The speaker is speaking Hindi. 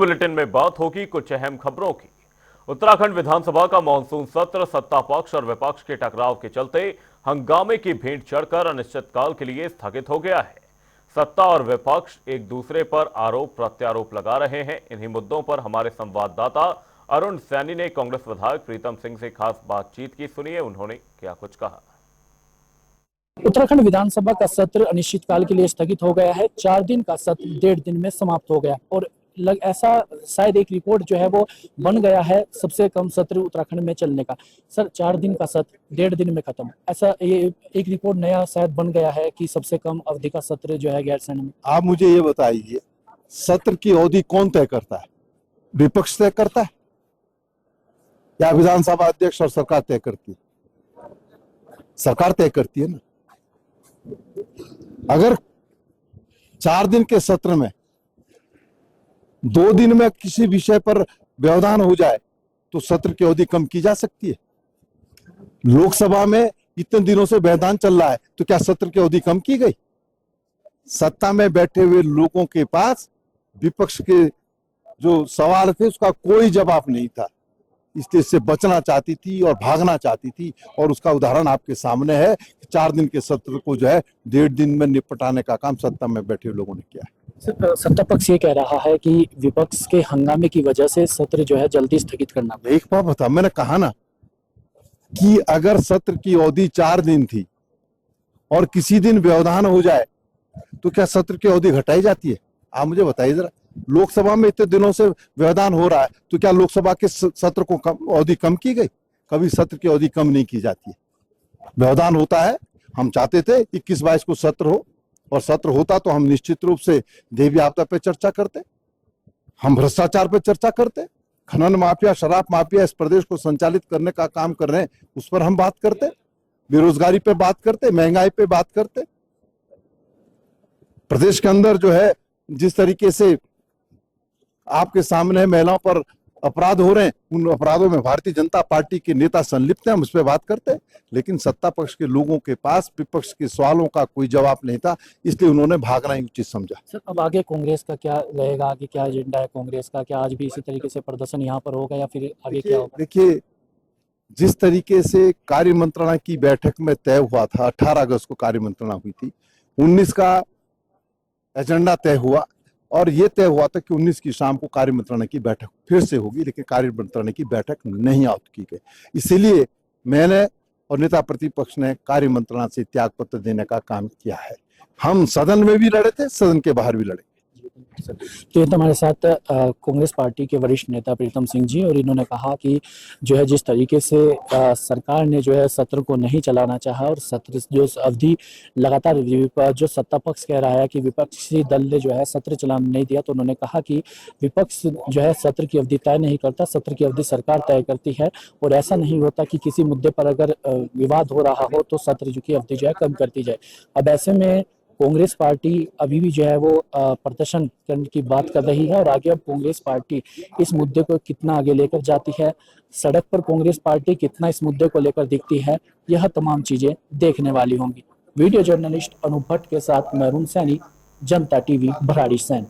बुलेटिन में बात होगी कुछ अहम खबरों की। उत्तराखंड विधानसभा का मानसून सत्र सत्ता पक्ष और विपक्ष के टकराव के चलते हंगामे की भेंट चढ़कर अनिश्चितकाल के लिए स्थगित हो गया है। सत्ता और विपक्ष एक दूसरे पर आरोप प्रत्यारोप लगा रहे हैं। इन्हीं मुद्दों पर हमारे संवाददाता अरुण सैनी ने कांग्रेस विधायक प्रीतम सिंह से खास बातचीत की। सुनिए उन्होंने क्या कुछ कहा। उत्तराखंड विधानसभा का सत्र अनिश्चितकाल के लिए स्थगित हो गया है। 4 दिन का सत्र 1.5 दिन में समाप्त हो गया और ऐसा शायद एक रिकॉर्ड जो है वो बन गया है सबसे कम सत्र उत्तराखंड में चलने का। सर, 4 दिन का सत्र 1.5 दिन में खत्म, ऐसा ये एक रिकॉर्ड नया शायद बन गया है कि सबसे कम अवधि का सत्र जो है गैरसैंण में। आप मुझे ये बताइए, सत्र की अवधि कौन तय करता है? विपक्ष तय करता है या विधानसभा अध्यक्ष और सरकार तय करती है? सरकार तय करती है ना। अगर 4 दिन के सत्र में 2 दिन में किसी विषय पर व्यवधान हो जाए तो सत्र की अवधि कम की जा सकती है। लोकसभा में इतने दिनों से व्यवधान चल रहा है तो क्या सत्र की अवधि कम की गई? सत्ता में बैठे हुए लोगों के पास विपक्ष के जो सवाल थे उसका कोई जवाब नहीं था, इसलिए इससे बचना चाहती थी और भागना चाहती थी। और उसका उदाहरण आपके सामने है कि 4 दिन के सत्र को जो है 1.5 दिन में निपटाने का काम सत्ता में बैठे लोगों ने किया है। सत्ता पक्ष ये कह रहा है कि विपक्ष के हंगामे की वजह से सत्र जो है जल्दी स्थगित करना। एक बात बता, मैंने कहा ना कि अगर सत्र की अवधि 4 दिन थी और किसी दिन व्यवधान हो जाए तो क्या सत्र की अवधि घटाई जाती है? आप मुझे बताइए जरा। लोकसभा में इतने दिनों से व्यवधान हो रहा है तो क्या लोकसभा के सत्र को अवधि कम की गई? कभी सत्र की अवधि कम नहीं की जाती है। व्यवधान होता है। हम चाहते थे 21-22 को सत्र हो और सत्र होता तो हम निश्चित रूप से देवी आपदा पे चर्चा करते, हम भ्रष्टाचार पे चर्चा करते, खनन माफिया शराब माफिया इस प्रदेश को संचालित करने का काम कर रहे हैं उस पर हम बात करते, बेरोजगारी पे बात करते, महंगाई पे बात करते। प्रदेश के अंदर जो है जिस तरीके से आपके सामने महिलाओं पर अपराध हो रहे हैं, उन अपराधों में भारतीय जनता पार्टी के नेता संलिप्त हैं, हम उस पर बात करते हैं। लेकिन सत्ता पक्ष के लोगों के पास विपक्ष के सवालों का कोई जवाब नहीं था, इसलिए उन्होंने भागना ही उचित समझा। सर, अब आगे कांग्रेस का क्या रहेगा? आगे क्या एजेंडा है कांग्रेस का? क्या आज भी इसी तरीके से प्रदर्शन यहाँ पर होगा या फिर आगे क्या होगा? देखिए, जिस तरीके से कार्य मंत्रणा की बैठक में तय हुआ था, 18 अगस्त को कार्य मंत्रणा हुई थी, 19 का एजेंडा तय हुआ और ये तय हुआ था कि 19 की शाम को कार्य मंत्रणा की बैठक फिर से होगी, लेकिन कार्य मंत्रणा की बैठक नहीं आहूत की गई। इसीलिए मैंने और नेता प्रतिपक्ष ने कार्य मंत्रणा से त्याग पत्र देने का काम किया है। हम सदन में भी लड़े थे, सदन के बाहर भी लड़े। तो ये तो हमारे साथ कांग्रेस पार्टी के वरिष्ठ नेता प्रीतम सिंह जी, और इन्होंने कहा कि जो है जिस तरीके से सरकार ने जो है सत्र को नहीं चलाना चाहा और सत्र जो अवधि लगातार जो सत्ता पक्ष कह रहा है कि विपक्षी दल ने जो है सत्र चलाने नहीं दिया, तो उन्होंने कहा कि विपक्ष जो है सत्र की अवधि तय नहीं करता, सत्र की अवधि सरकार तय करती है। और ऐसा नहीं होता कि किसी मुद्दे पर अगर विवाद हो रहा हो तो सत्र की अवधि जो है कम करती जाए। अब ऐसे में कांग्रेस पार्टी अभी भी जो है वो प्रदर्शन करने की बात कर रही है और आगे अब कांग्रेस पार्टी इस मुद्दे को कितना आगे लेकर जाती है, सड़क पर कांग्रेस पार्टी कितना इस मुद्दे को लेकर दिखती है, यह तमाम चीजें देखने वाली होंगी। वीडियो जर्नलिस्ट अनूप भट्ट के साथ मैं अरुण सैनी, जनता टीवी, भराड़ीसैंण।